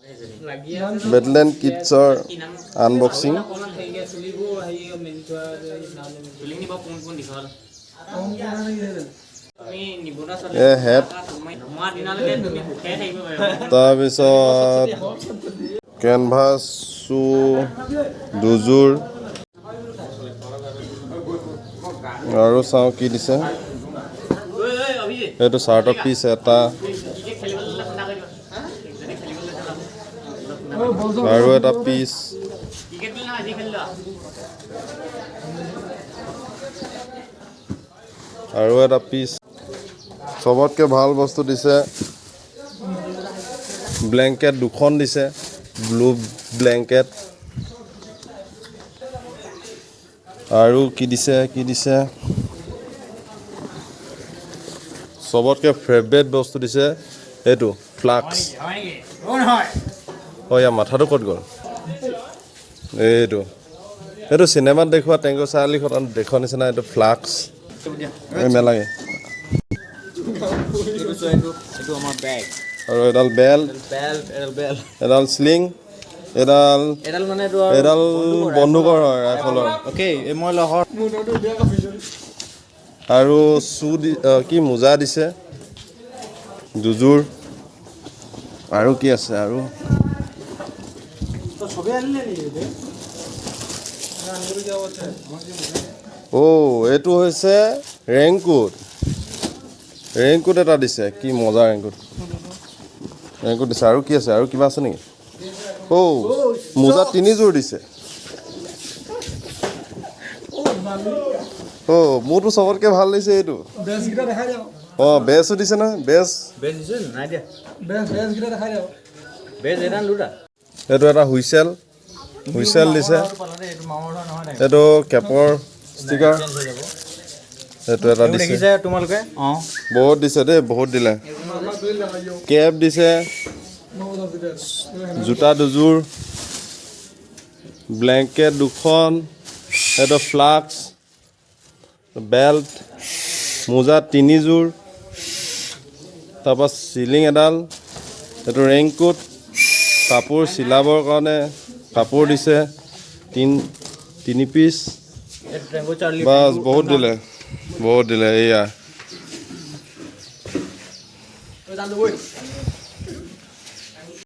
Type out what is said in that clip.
Battalion Kidsৰ unboxing hat তাৰপিছত canvas শু দুযোৰ আৰু চাওঁ কি দিছে এইটো চাৰ্টৰ পিচ এটা আৰু এটা পিচ আৰু এটা পিচ সবতকে ভাল বস্তু দিছে ব্লেংকেট দুখন দিছে ব্লু ব্লেংকেট আৰু কি দিছে সবতকে ফেভাৰিট বস্তু দিছে এইটো ফ্লাক্স হয় মাথাটো ক'ত গ'ল এইটো চিনেমাত দেখুওৱা টেংগো চাৰ্লি খতন দেখুৱা নিচিনা এইটো ফ্লাক্স মেলাগে আৰু এডাল বেল্ট এডাল স্লিং এডাল বন্দুকৰ হয় ৰাইফলৰ আৰু কি মোজা দিছে দুযোৰ আৰু কি আছে আৰু এইটো হৈছে ৰেইনকোট এটা দিছে কি মজা ৰেইনকোট দিছে আৰু কি আছে আৰু কিবা আছে নেকি মোজা 3 যোৰ দিছে মোৰতো সবতকে ভাল লাগিছে এইটো বেজো দিছে নহয় এইটো এটা হুইচেল দিছে এইটো কেপৰ ষ্টিকাৰ এইটো এটা দিছে তোমালোকে বহুত দিছে দেই বহুত দিলে কেপ দিছে জোতা দুযোৰ ব্লেংকেট দুখন এইটো ফ্লাক্স বেল্ট মোজা 3 যোৰ তাৰপৰা চিলিং এডাল এইটো ৰেইনকোট কাপোৰ চিলাবৰ কাৰণে কাপোৰ দিছে 3 পিচ বাস বহুত দিলে এয়া